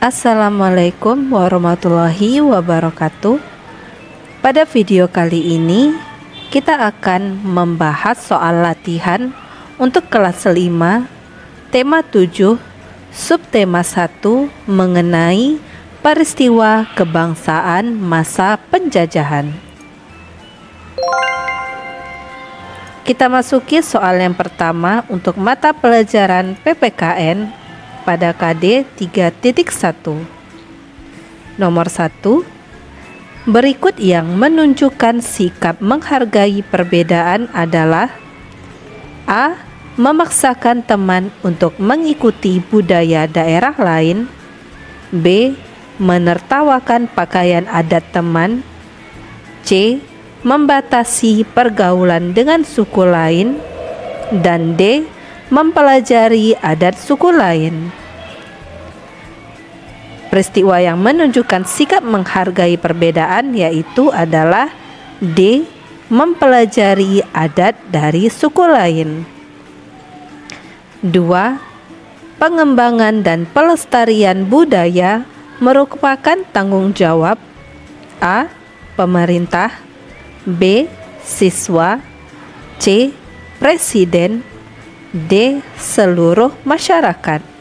Assalamualaikum warahmatullahi wabarakatuh. Pada video kali ini kita akan membahas soal latihan untuk kelas 5, tema 7, subtema 1 mengenai peristiwa kebangsaan masa penjajahan. Kita masuki soal yang pertama untuk mata pelajaran PPKN pada KD 3.1. Nomor 1, berikut yang menunjukkan sikap menghargai perbedaan adalah: A. Memaksakan teman untuk mengikuti budaya daerah lain. B. Menertawakan pakaian adat teman. C. Membatasi pergaulan dengan suku lain. Dan D. Mempelajari adat suku lain. Peristiwa yang menunjukkan sikap menghargai perbedaan yaitu adalah D. Mempelajari adat dari suku lain. 2. Pengembangan dan pelestarian budaya merupakan tanggung jawab A. Pemerintah, B. Siswa, C. Presiden, D. Seluruh masyarakat.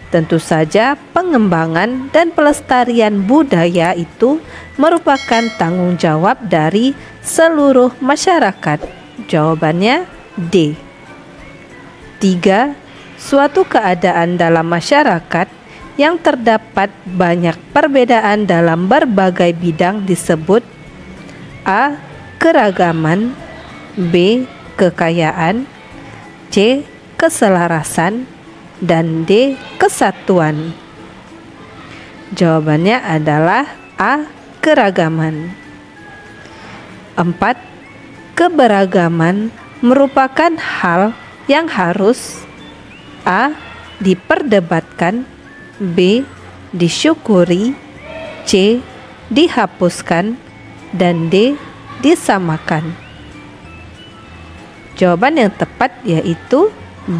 Tentu saja pengembangan dan pelestarian budaya itu merupakan tanggung jawab dari seluruh masyarakat. Jawabannya D. 3. Suatu keadaan dalam masyarakat yang terdapat banyak perbedaan dalam berbagai bidang disebut A. Keragaman, B. Kekayaan, C. Keselarasan, dan D. Kesatuan. Jawabannya adalah A. Keragaman. 4. Keberagaman merupakan hal yang harus A. diperdebatkan, B. disyukuri, C. dihapuskan, dan D. disamakan. Jawaban yang tepat yaitu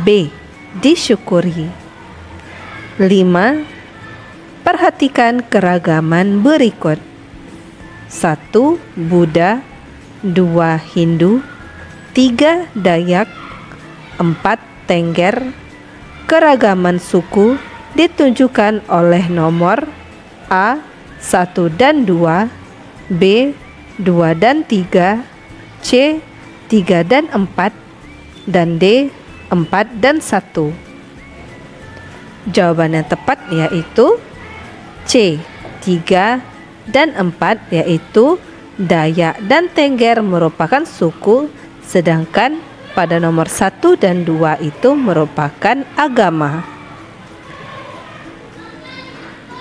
B. disyukuri. 5. Perhatikan keragaman berikut. 1. Buddha, 2. Hindu, 3. Dayak, 4. Tengger. Keragaman suku ditunjukkan oleh nomor A. 1 dan 2, B. 2 dan 3, C. 3 dan 4, dan D. 4 dan 1. Jawaban yang tepat yaitu C. 3 dan 4, yaitu Dayak dan Tengger merupakan suku, sedangkan pada nomor 1 dan 2 itu merupakan agama.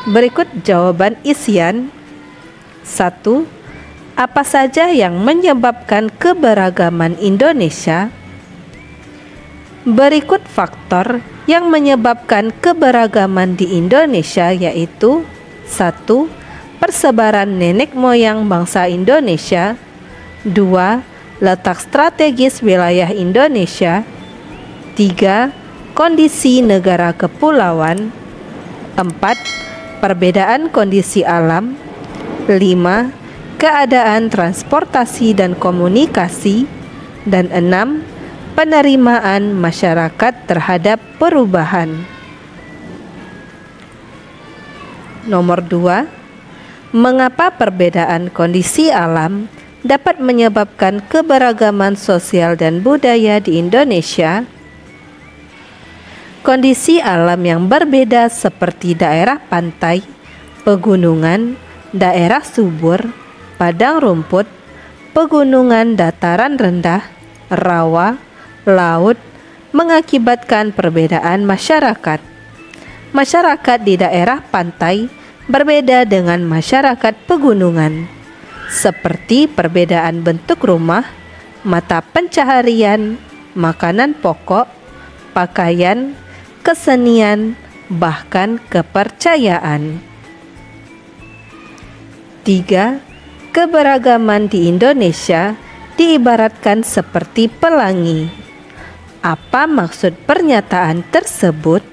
Berikut jawaban isian. 1. Apa saja yang menyebabkan keberagaman Indonesia? Berikut faktor yang menyebabkan keberagaman di Indonesia yaitu 1. Persebaran nenek moyang bangsa Indonesia. 2. Letak strategis wilayah Indonesia. 3. Kondisi negara kepulauan. 4. Perbedaan kondisi alam. 5. Keadaan transportasi dan komunikasi. Dan 6. Penerimaan masyarakat terhadap perubahan. Nomor 2. Mengapa perbedaan kondisi alam dapat menyebabkan keberagaman sosial dan budaya di Indonesia? Kondisi alam yang berbeda seperti daerah pantai, pegunungan, daerah subur, padang rumput, pegunungan dataran rendah, rawa, laut, mengakibatkan perbedaan masyarakat. Masyarakat di daerah pantai berbeda dengan masyarakat pegunungan, seperti perbedaan bentuk rumah, mata pencaharian, makanan pokok, pakaian, kesenian, bahkan kepercayaan. 3. Keberagaman di Indonesia diibaratkan seperti pelangi. Apa maksud pernyataan tersebut?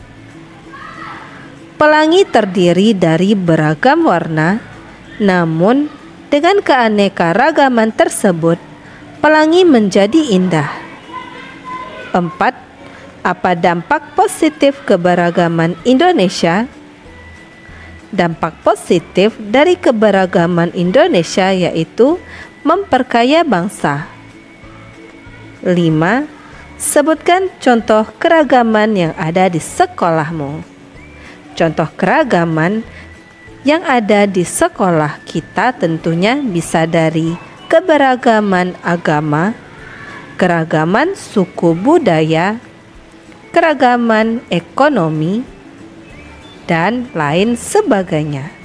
Pelangi terdiri dari beragam warna, namun dengan keanekaragaman tersebut, pelangi menjadi indah. 4. Apa dampak positif keberagaman Indonesia? Dampak positif dari keberagaman Indonesia yaitu memperkaya bangsa. 5. Sebutkan contoh keragaman yang ada di sekolahmu. Contoh keragaman yang ada di sekolah kita tentunya bisa dari keberagaman agama, keragaman suku budaya, keragaman ekonomi, dan lain sebagainya.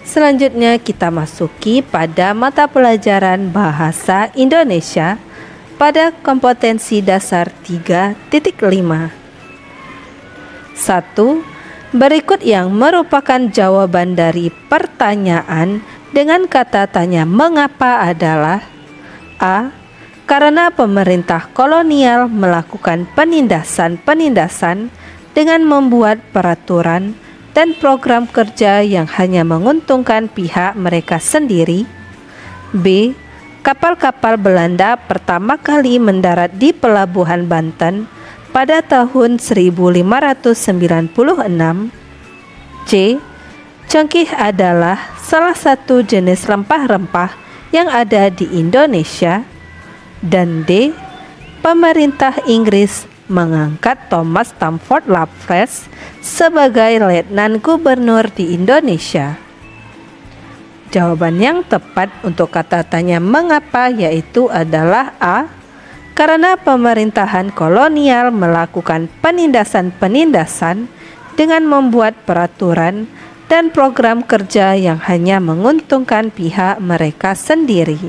Selanjutnya kita masuki pada mata pelajaran Bahasa Indonesia pada kompetensi dasar 3.5. 1. Berikut yang merupakan jawaban dari pertanyaan dengan kata tanya mengapa adalah: A. Karena pemerintah kolonial melakukan penindasan-penindasan dengan membuat peraturan dan program kerja yang hanya menguntungkan pihak mereka sendiri. B. Kapal-kapal Belanda pertama kali mendarat di pelabuhan Banten pada tahun 1596. C. Cengkih adalah salah satu jenis rempah-rempah yang ada di Indonesia. Dan D. Pemerintah Inggris mengangkat Thomas Stamford Raffles sebagai letnan gubernur di Indonesia. Jawaban yang tepat untuk kata tanya mengapa yaitu adalah A. Karena pemerintahan kolonial melakukan penindasan-penindasan dengan membuat peraturan dan program kerja yang hanya menguntungkan pihak mereka sendiri.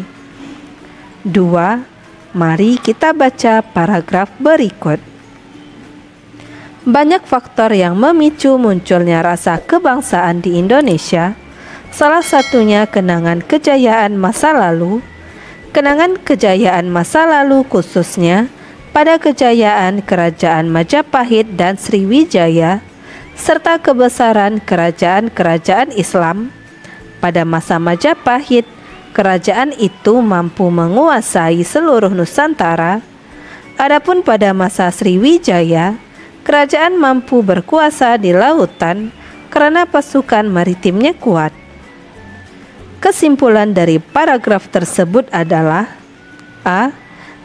2. Mari kita baca paragraf berikut. Banyak faktor yang memicu munculnya rasa kebangsaan di Indonesia, salah satunya kenangan kejayaan masa lalu. Kenangan kejayaan masa lalu khususnya pada kejayaan Kerajaan Majapahit dan Sriwijaya, serta kebesaran kerajaan-kerajaan Islam. Pada masa Majapahit, kerajaan itu mampu menguasai seluruh Nusantara. Adapun pada masa Sriwijaya, kerajaan mampu berkuasa di lautan karena pasukan maritimnya kuat. Kesimpulan dari paragraf tersebut adalah: A.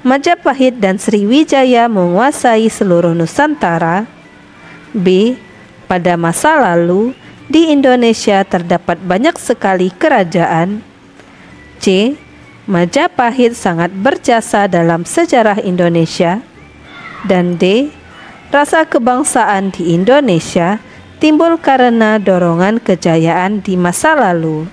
Majapahit dan Sriwijaya menguasai seluruh Nusantara. B. Pada masa lalu, di Indonesia terdapat banyak sekali kerajaan. C. Majapahit sangat berjasa dalam sejarah Indonesia. Dan D. Rasa kebangsaan di Indonesia timbul karena dorongan kejayaan di masa lalu.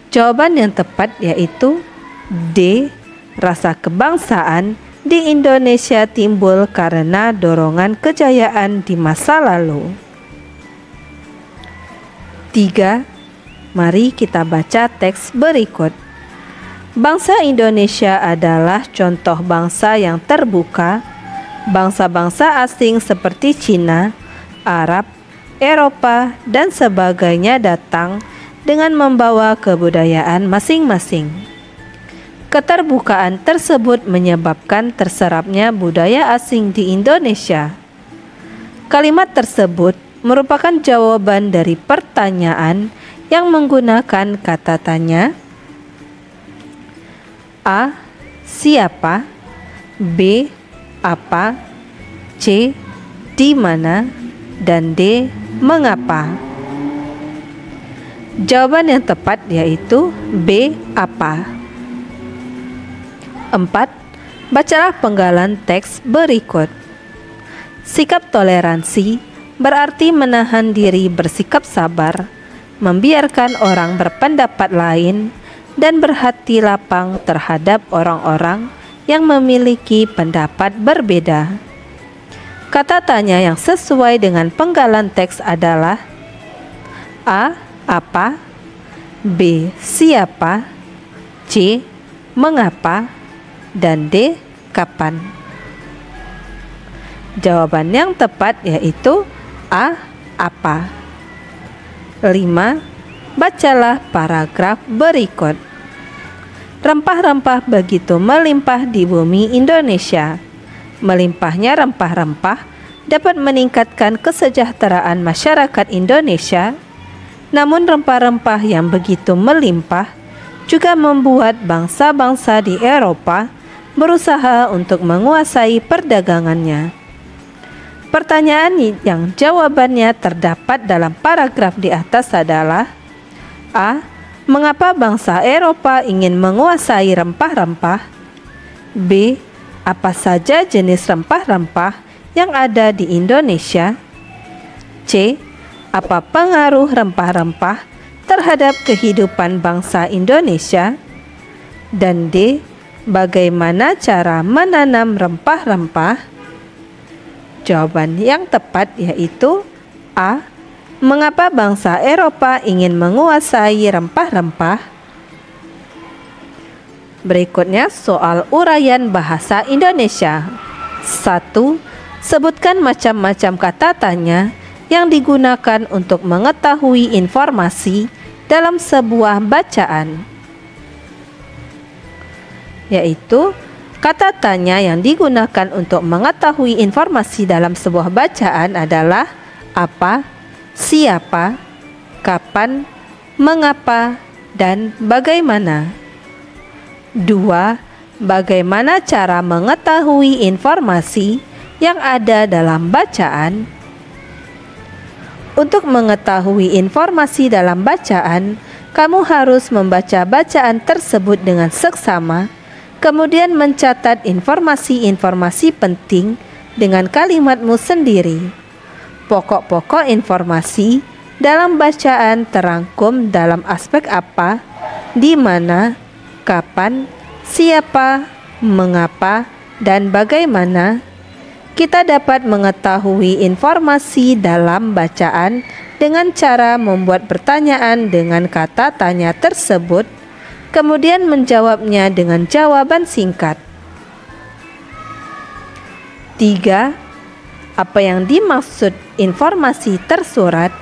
Jawaban yang tepat yaitu D. Rasa kebangsaan di Indonesia timbul karena dorongan kejayaan di masa lalu. 3. Mari kita baca teks berikut. Bangsa Indonesia adalah contoh bangsa yang terbuka. Bangsa-bangsa asing seperti Cina, Arab, Eropa, dan sebagainya datang dengan membawa kebudayaan masing-masing. Keterbukaan tersebut menyebabkan terserapnya budaya asing di Indonesia. Kalimat tersebut merupakan jawaban dari pertanyaan yang menggunakan kata tanya. A. Siapa? B. Apa? C. Di mana? Dan D. Mengapa? Jawaban yang tepat yaitu B. Apa? 4. Bacalah penggalan teks berikut. Sikap toleransi berarti menahan diri bersikap sabar, membiarkan orang berpendapat lain, dan berhati lapang terhadap orang-orang yang memiliki pendapat berbeda. Kata tanya yang sesuai dengan penggalan teks adalah A. Apa? B. Siapa? C. Mengapa? Dan D. Kapan? Jawaban yang tepat yaitu A. Apa? 5. Bacalah paragraf berikut. Rempah-rempah begitu melimpah di bumi Indonesia. Melimpahnya rempah-rempah dapat meningkatkan kesejahteraan masyarakat Indonesia. Namun rempah-rempah yang begitu melimpah juga membuat bangsa-bangsa di Eropa berusaha untuk menguasai perdagangannya. Pertanyaan yang jawabannya terdapat dalam paragraf di atas adalah A. Mengapa bangsa Eropa ingin menguasai rempah-rempah? B. Apa saja jenis rempah-rempah yang ada di Indonesia? C. Apa pengaruh rempah-rempah terhadap kehidupan bangsa Indonesia? Dan D. Bagaimana cara menanam rempah-rempah? Jawaban yang tepat yaitu A. Mengapa bangsa Eropa ingin menguasai rempah-rempah? Berikutnya soal uraian bahasa Indonesia. 1. Sebutkan macam-macam kata tanya yang digunakan untuk mengetahui informasi dalam sebuah bacaan. Yaitu kata tanya yang digunakan untuk mengetahui informasi dalam sebuah bacaan adalah apa, siapa, kapan, mengapa, dan bagaimana. 2. Bagaimana cara mengetahui informasi yang ada dalam bacaan? Untuk mengetahui informasi dalam bacaan, kamu harus membaca bacaan tersebut dengan seksama, kemudian mencatat informasi-informasi penting dengan kalimatmu sendiri. Pokok-pokok informasi dalam bacaan terangkum dalam aspek apa, di mana, kapan, siapa, mengapa, dan bagaimana. Kita dapat mengetahui informasi dalam bacaan dengan cara membuat pertanyaan dengan kata tanya tersebut, kemudian menjawabnya dengan jawaban singkat. 3. Apa yang dimaksud informasi tersurat?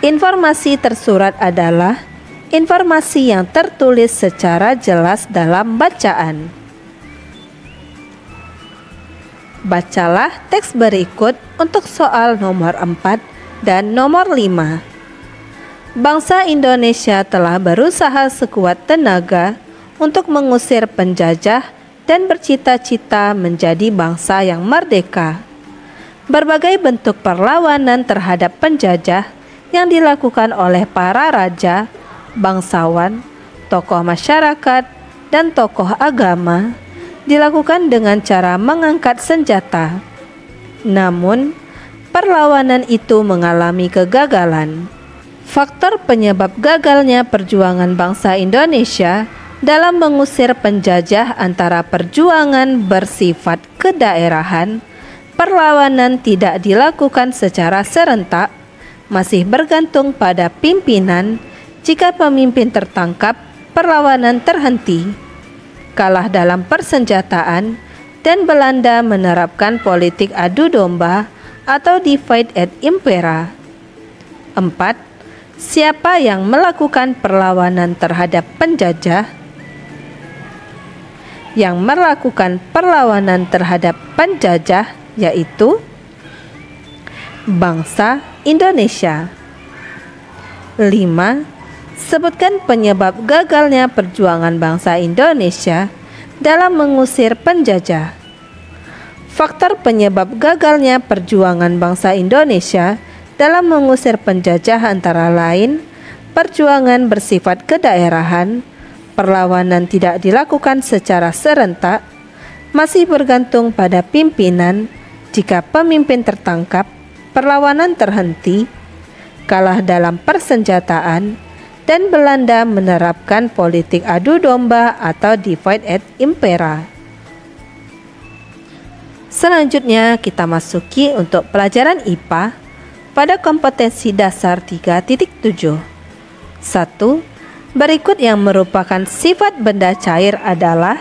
Informasi tersurat adalah informasi yang tertulis secara jelas dalam bacaan. Bacalah teks berikut untuk soal nomor 4 dan nomor 5. Bangsa Indonesia telah berusaha sekuat tenaga untuk mengusir penjajah dan bercita-cita menjadi bangsa yang merdeka. Berbagai bentuk perlawanan terhadap penjajah yang dilakukan oleh para raja, bangsawan, tokoh masyarakat, dan tokoh agama dilakukan dengan cara mengangkat senjata. Namun, perlawanan itu mengalami kegagalan. Faktor penyebab gagalnya perjuangan bangsa Indonesia dalam mengusir penjajah antara perjuangan bersifat kedaerahan, perlawanan tidak dilakukan secara serentak, masih bergantung pada pimpinan. Jika pemimpin tertangkap, perlawanan terhenti, kalah dalam persenjataan, dan Belanda menerapkan politik adu domba atau divide et impera. 4. Siapa yang melakukan perlawanan terhadap penjajah? Yang melakukan perlawanan terhadap penjajah yaitu bangsa Indonesia. 5. Sebutkan penyebab gagalnya perjuangan bangsa Indonesia dalam mengusir penjajah. Faktor penyebab gagalnya perjuangan bangsa Indonesia dalam mengusir penjajah antara lain perjuangan bersifat kedaerahan, perlawanan tidak dilakukan secara serentak, masih bergantung pada pimpinan. Jika pemimpin tertangkap, perlawanan terhenti, kalah dalam persenjataan, dan Belanda menerapkan politik adu domba atau divide et impera. Selanjutnya kita masuki untuk pelajaran IPA pada kompetensi dasar 3.7. 1. Berikut yang merupakan sifat benda cair adalah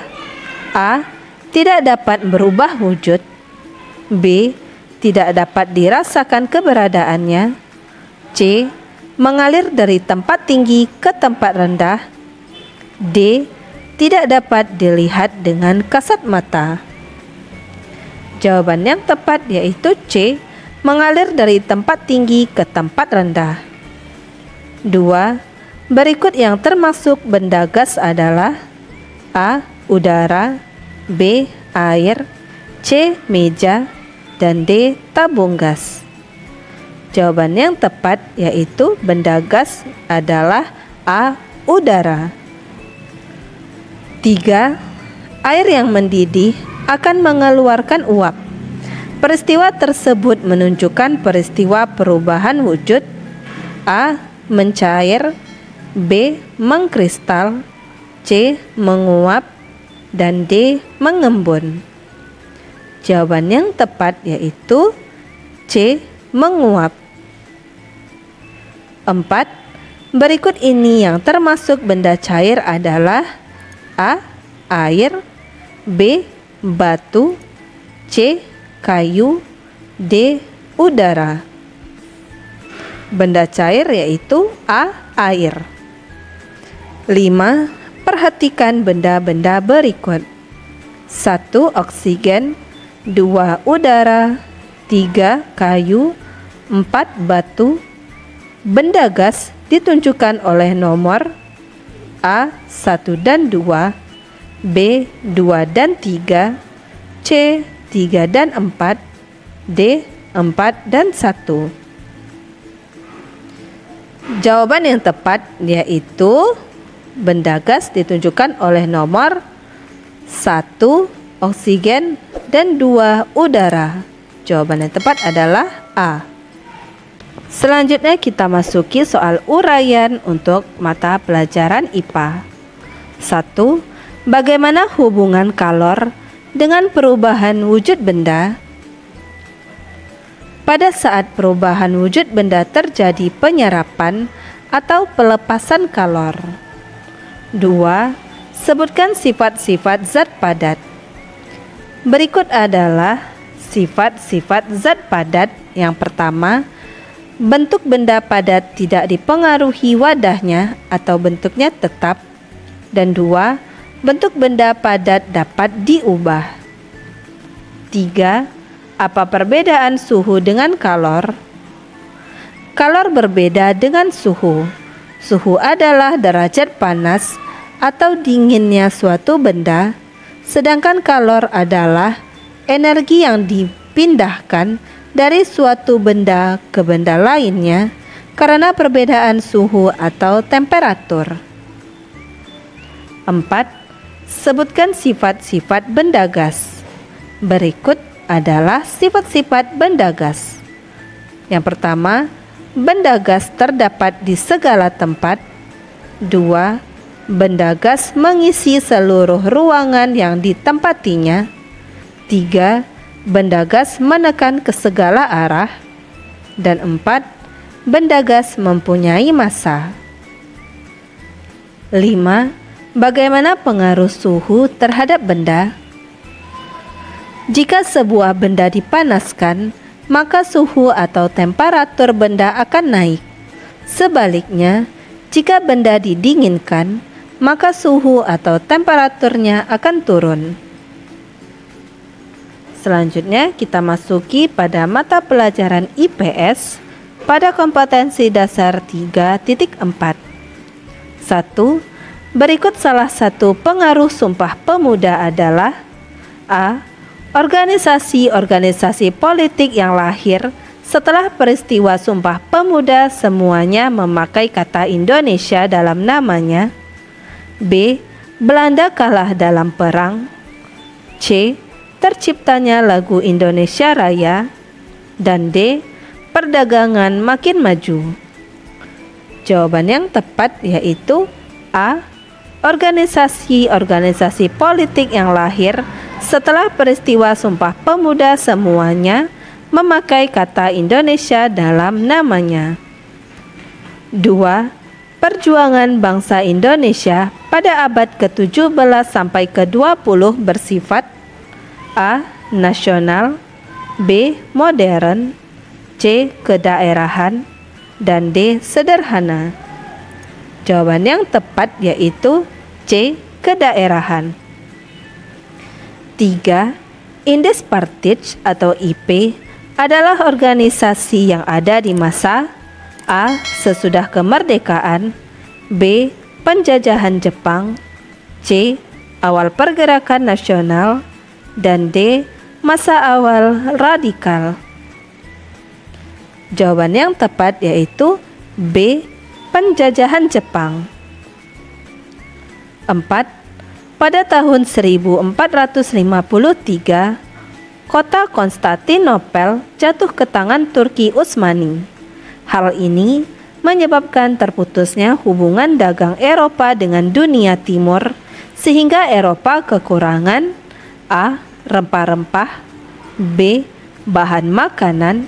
A. Tidak dapat berubah wujud, B. Tidak dapat dirasakan keberadaannya. C. Mengalir dari tempat tinggi ke tempat rendah. D. Tidak dapat dilihat dengan kasat mata. Jawaban yang tepat yaitu C. Mengalir dari tempat tinggi ke tempat rendah. 2. Berikut yang termasuk benda gas adalah A. Udara, B. Air, C. Meja, dan D. Tabung gas. Jawaban yang tepat yaitu benda gas adalah A. Udara. 3. Air yang mendidih akan mengeluarkan uap. Peristiwa tersebut menunjukkan peristiwa perubahan wujud. A. Mencair, B. Mengkristal, C. Menguap, dan D. Mengembun. Jawaban yang tepat yaitu C. Menguap. 4. Berikut ini yang termasuk benda cair adalah A. Air, B. Batu, C. Kayu, D. Udara. Benda cair yaitu A. Air. 5. Perhatikan benda-benda berikut. 1. Oksigen, 2. Udara, 3. Kayu, 4. Batu. Benda gas ditunjukkan oleh nomor A. 1 dan 2, B. 2 dan 3, C. 3 dan 4, D. 4 dan 1. Jawaban yang tepat yaitu benda gas ditunjukkan oleh nomor 1. Oksigen, dan 2. Udara. Jawaban yang tepat adalah A. Selanjutnya kita masuki soal uraian untuk mata pelajaran IPA. 1. Bagaimana hubungan kalor dengan perubahan wujud benda? Pada saat perubahan wujud benda terjadi penyerapan atau pelepasan kalor. 2. Sebutkan sifat-sifat zat padat. Berikut adalah sifat-sifat zat padat. Yang pertama, bentuk benda padat tidak dipengaruhi wadahnya atau bentuknya tetap. Dan 2. Bentuk benda padat dapat diubah. 3. Apa perbedaan suhu dengan kalor? Kalor berbeda dengan suhu. Suhu adalah derajat panas atau dinginnya suatu benda, sedangkan kalor adalah energi yang dipindahkan dari suatu benda ke benda lainnya karena perbedaan suhu atau temperatur. 4. Sebutkan sifat-sifat benda gas. Berikut adalah sifat-sifat benda gas. Yang pertama, benda gas terdapat di segala tempat. 2. Benda gas mengisi seluruh ruangan yang ditempatinya. 3. Benda gas menekan ke segala arah. Dan 4. Benda gas mempunyai massa. 5. Bagaimana pengaruh suhu terhadap benda? Jika sebuah benda dipanaskan, maka suhu atau temperatur benda akan naik. Sebaliknya, jika benda didinginkan, maka suhu atau temperaturnya akan turun. Selanjutnya kita masuki pada mata pelajaran IPS pada kompetensi dasar 3.4. 1. Berikut salah satu pengaruh Sumpah Pemuda adalah A. Organisasi-organisasi politik yang lahir setelah peristiwa Sumpah Pemuda semuanya memakai kata Indonesia dalam namanya. B. Belanda kalah dalam perang. C. Terciptanya lagu Indonesia Raya. Dan D. Perdagangan makin maju. Jawaban yang tepat yaitu A. Organisasi-organisasi politik yang lahir setelah peristiwa Sumpah Pemuda semuanya memakai kata Indonesia dalam namanya. 2. Perjuangan bangsa Indonesia pada abad ke-17 sampai ke-20 bersifat A. Nasional, B. Modern, C. Kedaerahan, dan D. Sederhana. Jawaban yang tepat yaitu C. Kedaerahan. 3. Indies Partij atau IP adalah organisasi yang ada di masa A. Sesudah kemerdekaan, B. Penjajahan Jepang, C. Awal pergerakan nasional, dan D. Masa awal radikal. Jawaban yang tepat yaitu B. Penjajahan Jepang. 4. Pada tahun 1453, kota Konstantinopel jatuh ke tangan Turki Utsmani. Hal ini menyebabkan terputusnya hubungan dagang Eropa dengan dunia timur, sehingga Eropa kekurangan A. Rempah-rempah, B. Bahan makanan,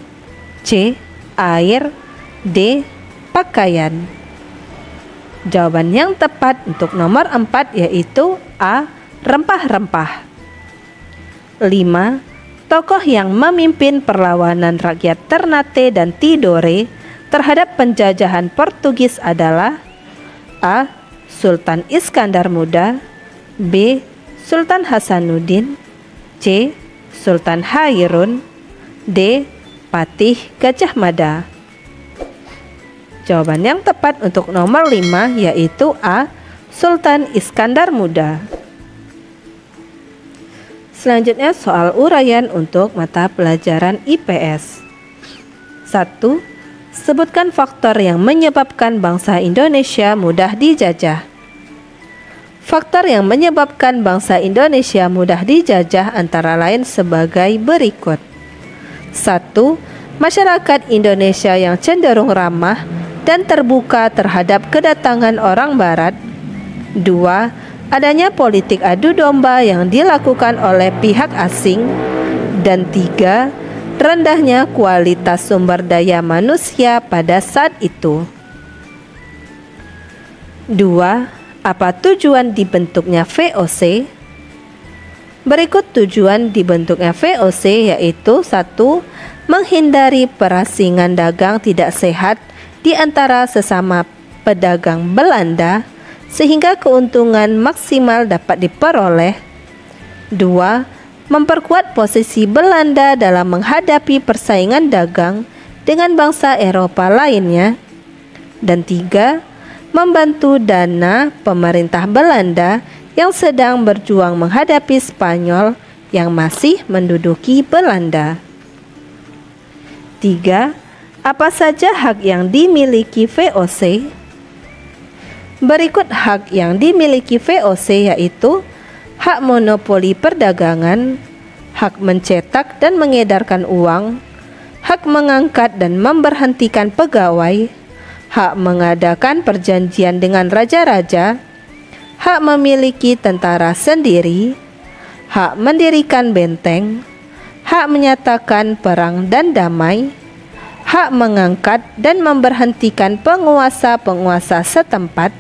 C. Air, D. Pakaian. Jawaban yang tepat untuk nomor 4 yaitu A. Rempah-rempah. 5. Tokoh yang memimpin perlawanan rakyat Ternate dan Tidore terhadap penjajahan Portugis adalah A. Sultan Iskandar Muda, B. Sultan Hasanuddin, C. Sultan Hairun, D. Patih Gajah Mada. Jawaban yang tepat untuk nomor 5 yaitu A. Sultan Iskandar Muda. Selanjutnya soal uraian untuk mata pelajaran IPS. 1. Sebutkan faktor yang menyebabkan bangsa Indonesia mudah dijajah. Faktor yang menyebabkan bangsa Indonesia mudah dijajah antara lain sebagai berikut. 1. Masyarakat Indonesia yang cenderung ramah dan terbuka terhadap kedatangan orang Barat. 2. Adanya politik adu domba yang dilakukan oleh pihak asing. Dan 3. Rendahnya kualitas sumber daya manusia pada saat itu. 2. Apa tujuan dibentuknya VOC? Berikut tujuan dibentuknya VOC yaitu 1. Menghindari perasingan dagang tidak sehat di antara sesama pedagang Belanda sehingga keuntungan maksimal dapat diperoleh. 2. Memperkuat posisi Belanda dalam menghadapi persaingan dagang dengan bangsa Eropa lainnya. Dan 3. Membantu dana pemerintah Belanda yang sedang berjuang menghadapi Spanyol yang masih menduduki Belanda. 3. Apa saja hak yang dimiliki VOC? Berikut hak yang dimiliki VOC yaitu hak monopoli perdagangan, hak mencetak dan mengedarkan uang, hak mengangkat dan memberhentikan pegawai, hak mengadakan perjanjian dengan raja-raja, hak memiliki tentara sendiri, hak mendirikan benteng, hak menyatakan perang dan damai, hak mengangkat dan memberhentikan penguasa-penguasa setempat,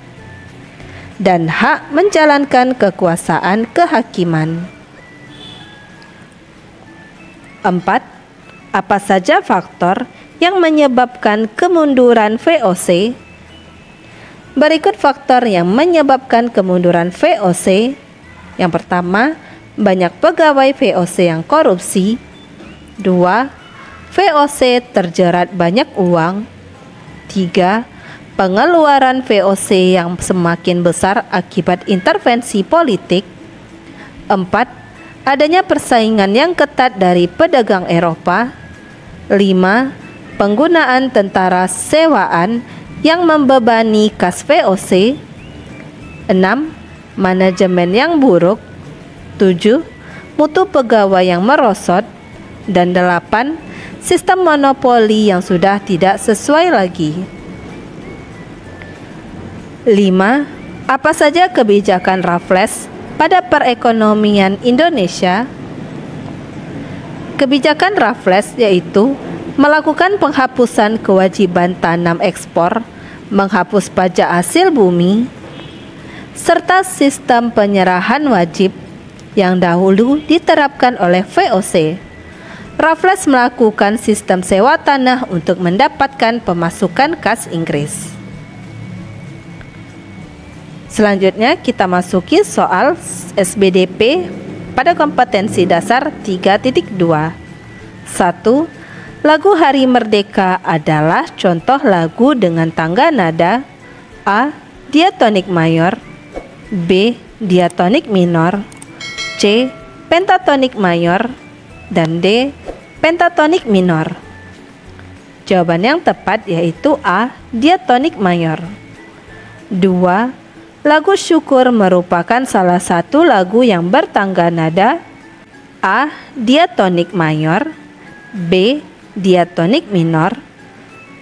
dan hak menjalankan kekuasaan kehakiman. 4. Apa saja faktor yang menyebabkan kemunduran VOC? Berikut faktor yang menyebabkan kemunduran VOC. Yang pertama, banyak pegawai VOC yang korupsi. 2. VOC terjerat banyak uang. 3. Pengeluaran VOC yang semakin besar akibat intervensi politik. 4. Adanya persaingan yang ketat dari pedagang Eropa. 5. Penggunaan tentara sewaan yang membebani kas VOC. 6. Manajemen yang buruk. 7. Mutu pegawai yang merosot. Dan 8. Sistem monopoli yang sudah tidak sesuai lagi. 5. Apa saja kebijakan Raffles pada perekonomian Indonesia? Kebijakan Raffles yaitu melakukan penghapusan kewajiban tanam ekspor, menghapus pajak hasil bumi, serta sistem penyerahan wajib yang dahulu diterapkan oleh VOC. Raffles melakukan sistem sewa tanah untuk mendapatkan pemasukan kas Inggris. Selanjutnya kita masuki soal SBDP pada kompetensi dasar 3.2. 1. Lagu Hari Merdeka adalah contoh lagu dengan tangga nada A. Diatonik mayor, B. Diatonik minor, C. Pentatonik mayor, dan D. Pentatonik minor. Jawaban yang tepat yaitu A. Diatonik mayor. 2. Lagu Syukur merupakan salah satu lagu yang bertangga nada A. Diatonik mayor, B. Diatonik minor,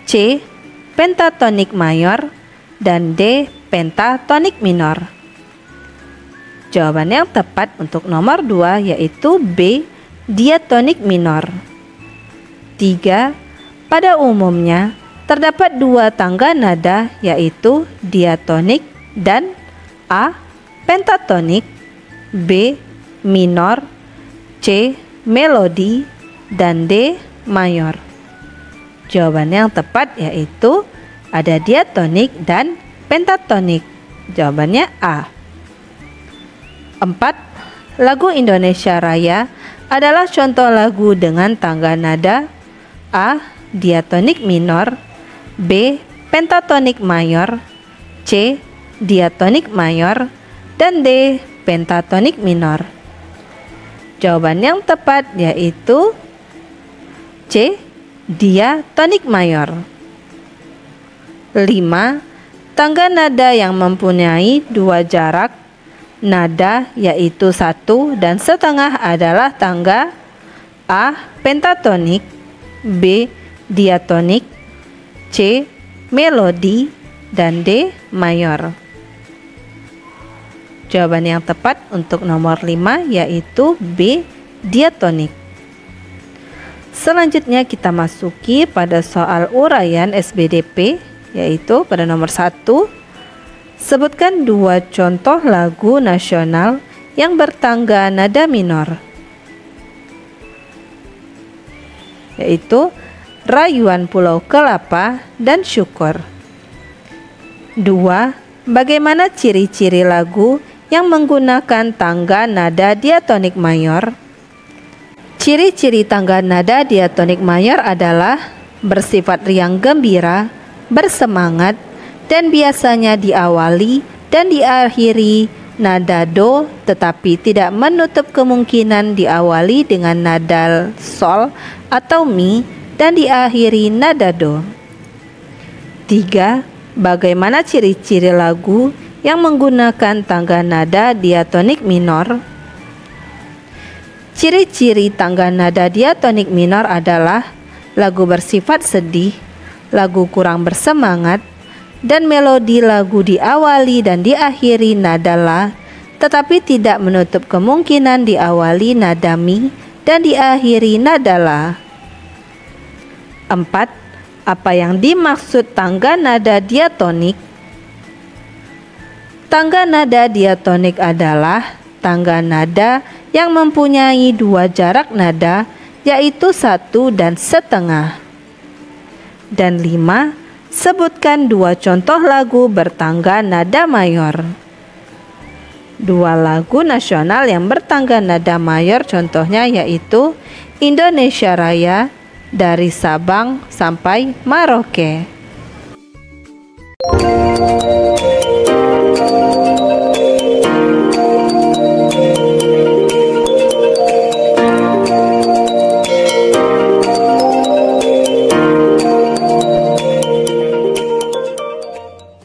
C. Pentatonik mayor, dan D. Pentatonik minor. Jawaban yang tepat untuk nomor 2 yaitu B. Diatonik minor. 3. Pada umumnya terdapat dua tangga nada yaitu diatonik dan A. Pentatonik, B. Minor, C. Melodi, dan D. Mayor. Jawaban yang tepat yaitu ada diatonik dan pentatonik. Jawabannya A. 4. Lagu Indonesia Raya adalah contoh lagu dengan tangga nada A. Diatonik minor, B. Pentatonik mayor, C. Diatonik mayor, dan D. Pentatonik minor. Jawaban yang tepat yaitu C. Diatonik mayor. 5. Tangga nada yang mempunyai dua jarak nada yaitu 1 dan setengah adalah tangga A. Pentatonik, B. Diatonik, C. Melodi, dan D. Mayor. Jawaban yang tepat untuk nomor 5 yaitu B. Diatonik. Selanjutnya kita masuki pada soal uraian SBDP yaitu pada nomor 1. Sebutkan dua contoh lagu nasional yang bertangga nada minor, yaitu Rayuan Pulau Kelapa dan Syukur. 2. Bagaimana ciri-ciri lagu yang menggunakan tangga nada diatonik mayor? Ciri-ciri tangga nada diatonik mayor adalah bersifat riang gembira, bersemangat, dan biasanya diawali dan diakhiri nada do, tetapi tidak menutup kemungkinan diawali dengan nada sol atau mi dan diakhiri nada do. 3. Bagaimana ciri-ciri lagu yang menggunakan tangga nada diatonik minor? Ciri-ciri tangga nada diatonik minor adalah lagu bersifat sedih, lagu kurang bersemangat, dan melodi lagu diawali dan diakhiri nada la, tetapi tidak menutup kemungkinan diawali nada mi dan diakhiri nada la. 4. Apa yang dimaksud tangga nada diatonik? Tangga nada diatonik adalah tangga nada yang mempunyai dua jarak nada yaitu 1 dan setengah. Dan 5. Sebutkan dua contoh lagu bertangga nada mayor. Dua lagu nasional yang bertangga nada mayor contohnya yaitu Indonesia Raya dari Sabang sampai Merauke.